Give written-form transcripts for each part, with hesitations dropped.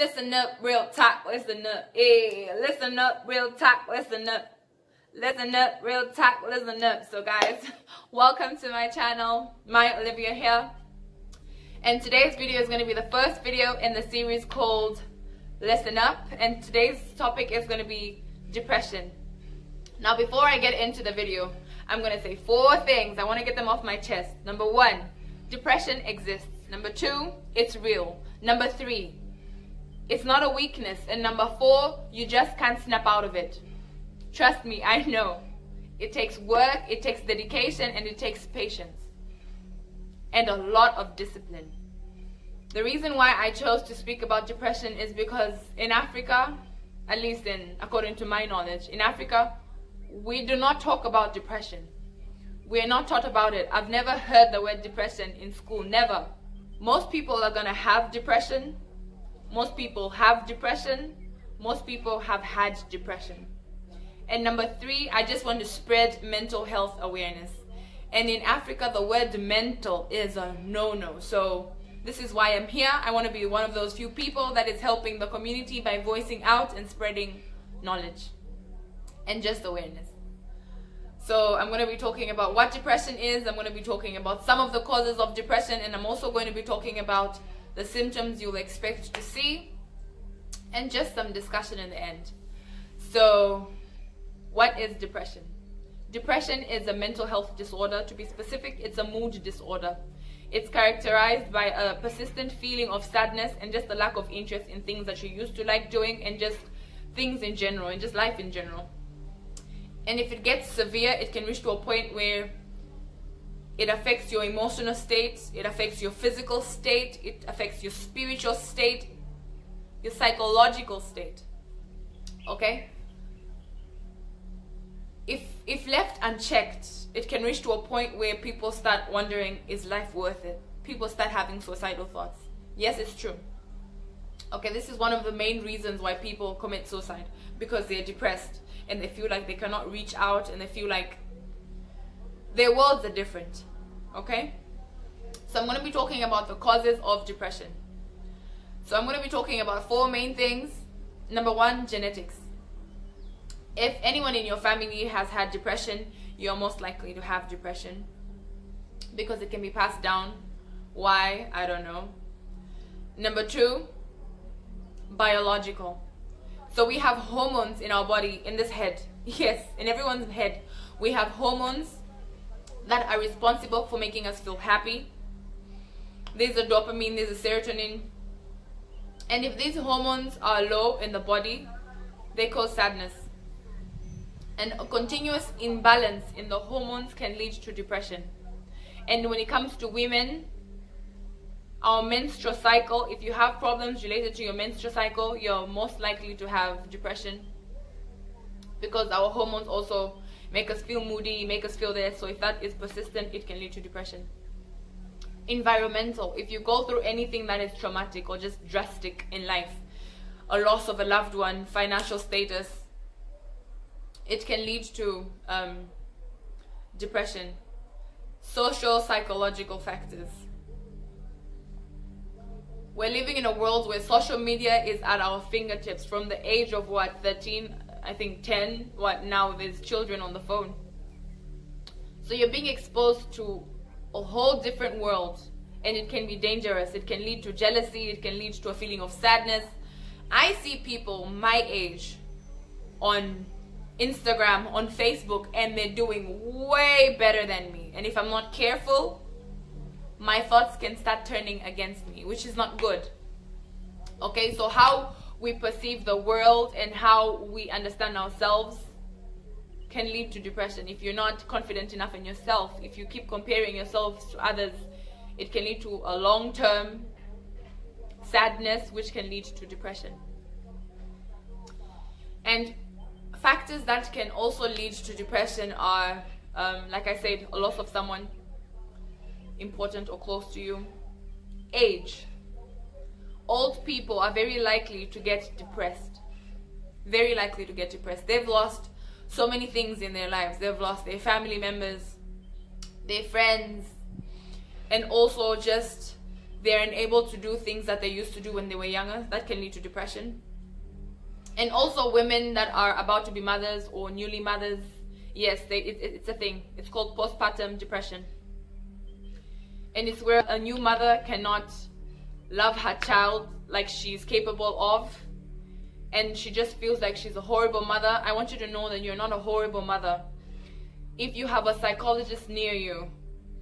Listen up, real talk, listen up. Hey, listen up, real talk, listen up. Listen up, real talk, listen up. So guys, welcome to my channel. My Olivia here. And today's video is going to be the first video in the series called Listen Up. And today's topic is going to be depression. Now before I get into the video, I'm going to say 4 things. I want to get them off my chest. Number 1, depression exists. Number 2, it's real. Number 3, it's not a weakness. And number 4, you just can't snap out of it. Trust me, I know. It takes work, it takes dedication, and it takes patience. And a lot of discipline. The reason why I chose to speak about depression is because in Africa, at least according to my knowledge, in Africa, we do not talk about depression. We are not taught about it. I've never heard the word depression in school, never. Most people are gonna have depression. Most people have depression. Most people have had depression. And number 3, I just want to spread mental health awareness. And in Africa, the word mental is a no-no. So this is why I'm here. I want to be one of those few people that is helping the community by voicing out and spreading knowledge and just awareness. So I'm going to be talking about what depression is. I'm going to be talking about some of the causes of depression, and I'm also going to be talking about the symptoms you'll expect to see, and just some discussion in the end. So what is depression? Depression is a mental health disorder. To be specific, it's a mood disorder. It's characterized by a persistent feeling of sadness and just a lack of interest in things that you used to like doing, and just things in general, and just life in general. And if it gets severe, it can reach to a point where it affects your emotional state, it affects your physical state, it affects your spiritual state, your psychological state. Okay? If left unchecked, it can reach to a point where people start wondering, is life worth it? People start having suicidal thoughts. Yes, it's true. Okay, this is one of the main reasons why people commit suicide, because they're depressed and they feel like they cannot reach out, and they feel like their worlds are different. Okay? So I'm going to be talking about the causes of depression. So I'm going to be talking about 4 main things. Number 1, genetics. If anyone in your family has had depression, you're most likely to have depression because it can be passed down. Why? I don't know. Number 2, biological. So we have hormones in our body, in this head. Yes, in everyone's head. We have hormones that are responsible for making us feel happy. There's a dopamine, there's a serotonin. And if these hormones are low in the body, they cause sadness. And a continuous imbalance in the hormones can lead to depression. And when it comes to women, our menstrual cycle, if you have problems related to your menstrual cycle, you're most likely to have depression, because our hormones also make us feel moody, make us feel this. So if that is persistent, it can lead to depression. Environmental. If you go through anything that is traumatic or just drastic in life, a loss of a loved one, financial status, it can lead to depression. Social, psychological factors. We're living in a world where social media is at our fingertips from the age of what, 13, I think 10, what, now there's children on the phone. So you're being exposed to a whole different world, and it can be dangerous. It can lead to jealousy, it can lead to a feeling of sadness. I see people my age on Instagram, on Facebook, and they're doing way better than me. And if I'm not careful, my thoughts can start turning against me, which is not good. Okay, so how we perceive the world and how we understand ourselves can lead to depression. If you're not confident enough in yourself, if you keep comparing yourself to others, it can lead to a long-term sadness, which can lead to depression. And factors that can also lead to depression are, like I said, a loss of someone important or close to you. Age. Old people are very likely to get depressed. Very likely to get depressed. They've lost so many things in their lives. They've lost their family members, their friends, and also just they're unable to do things that they used to do when they were younger. That can lead to depression. And also women that are about to be mothers or newly mothers, yes, it's a thing. It's called postpartum depression. And it's where a new mother cannot love her child like she's capable of, and she just feels like she's a horrible mother. I want you to know that you're not a horrible mother. If you have a psychologist near you,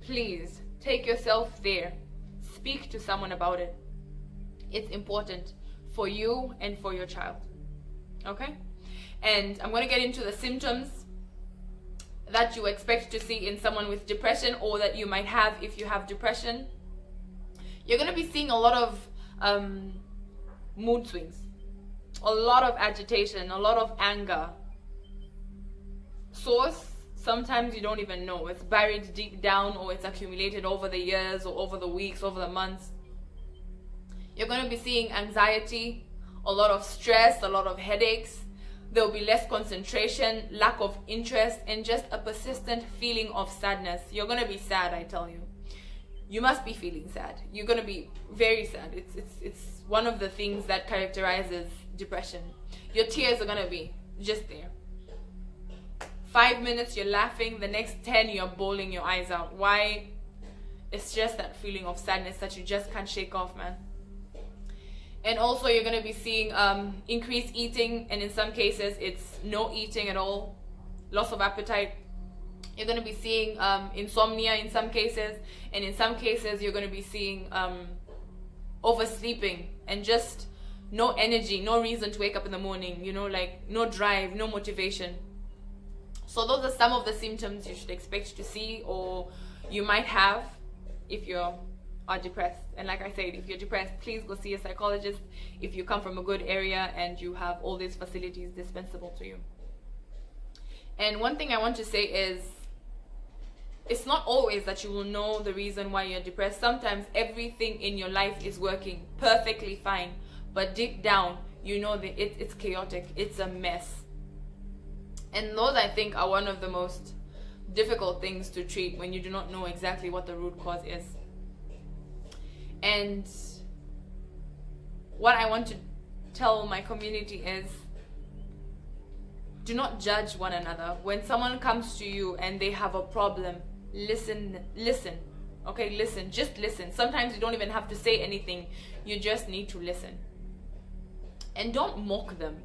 please take yourself there. Speak to someone about it. It's important for you and for your child. Okay? And I'm going to get into the symptoms that you expect to see in someone with depression, or that you might have if you have depression. You're going to be seeing a lot of mood swings, a lot of agitation, a lot of anger. Source, sometimes you don't even know. It's buried deep down, or it's accumulated over the years or over the weeks, over the months. You're going to be seeing anxiety, a lot of stress, a lot of headaches. There will be less concentration, lack of interest, and just a persistent feeling of sadness. You're going to be sad, I tell you. You must be feeling sad. You're going to be very sad. It's one of the things that characterizes depression. Your tears are going to be just there. 5 minutes you're laughing, the next 10 you're bawling your eyes out. Why? It's just that feeling of sadness that you just can't shake off, man. And also you're going to be seeing increased eating, and in some cases it's no eating at all, loss of appetite. You're going to be seeing insomnia in some cases, and in some cases you're going to be seeing oversleeping and just no energy, no reason to wake up in the morning, you know, like no drive, no motivation. So those are some of the symptoms you should expect to see, or you might have if you are depressed. And like I said, if you're depressed, please go see a psychologist if you come from a good area and you have all these facilities dispensable to you. And one thing I want to say is, it's not always that you will know the reason why you're depressed. Sometimes everything in your life is working perfectly fine, but deep down you know that it's chaotic, it's a mess. And those, I think, are one of the most difficult things to treat when you do not know exactly what the root cause is. And what I want to tell my community is, do not judge one another. When someone comes to you and they have a problem, listen, okay, listen, just listen. Sometimes you don't even have to say anything, you just need to listen. And don't mock them.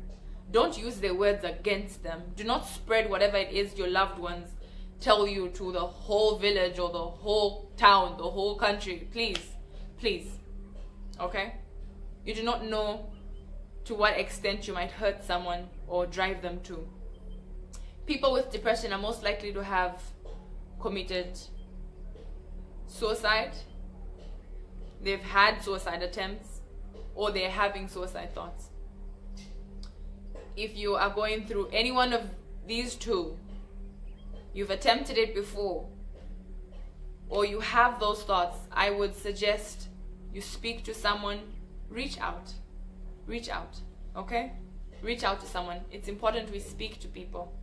Don't use their words against them. Do not spread whatever it is your loved ones tell you to the whole village or the whole town, the whole country. Please, okay? You do not know to what extent you might hurt someone or drive them to. People with depression are most likely to have committed suicide, they've had suicide attempts, or they're having suicide thoughts. If you are going through any one of these two, you've attempted it before, or you have those thoughts, I would suggest you speak to someone. Reach out, okay? Reach out to someone. It's important we speak to people.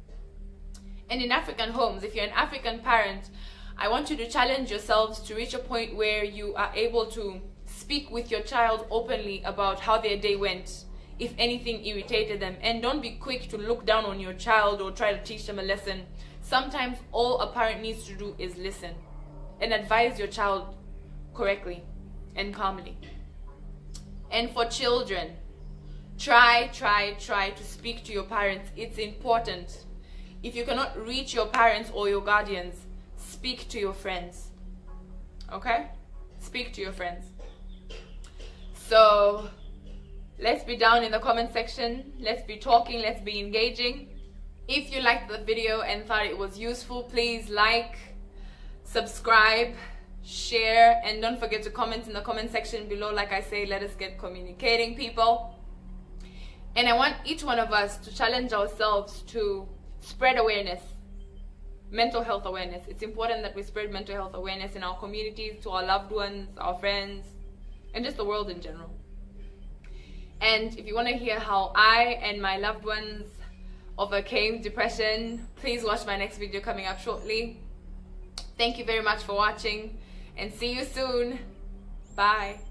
And in African homes, if you're an African parent, I want you to challenge yourselves to reach a point where you are able to speak with your child openly about how their day went, if anything irritated them. And don't be quick to look down on your child or try to teach them a lesson. Sometimes all a parent needs to do is listen and advise your child correctly and calmly. And for children, try to speak to your parents. It's important. If you cannot reach your parents or your guardians, speak to your friends, okay? Speak to your friends. So let's be down in the comment section. Let's be talking, let's be engaging. If you liked the video and thought it was useful, please like, subscribe, share, and don't forget to comment in the comment section below. Like I say, let us get communicating, people. And I want each one of us to challenge ourselves to spread awareness, mental health awareness. It's important that we spread mental health awareness in our communities, to our loved ones, our friends, and just the world in general. And if you want to hear how I and my loved ones overcame depression, please watch my next video coming up shortly. Thank you very much for watching, and see you soon. Bye.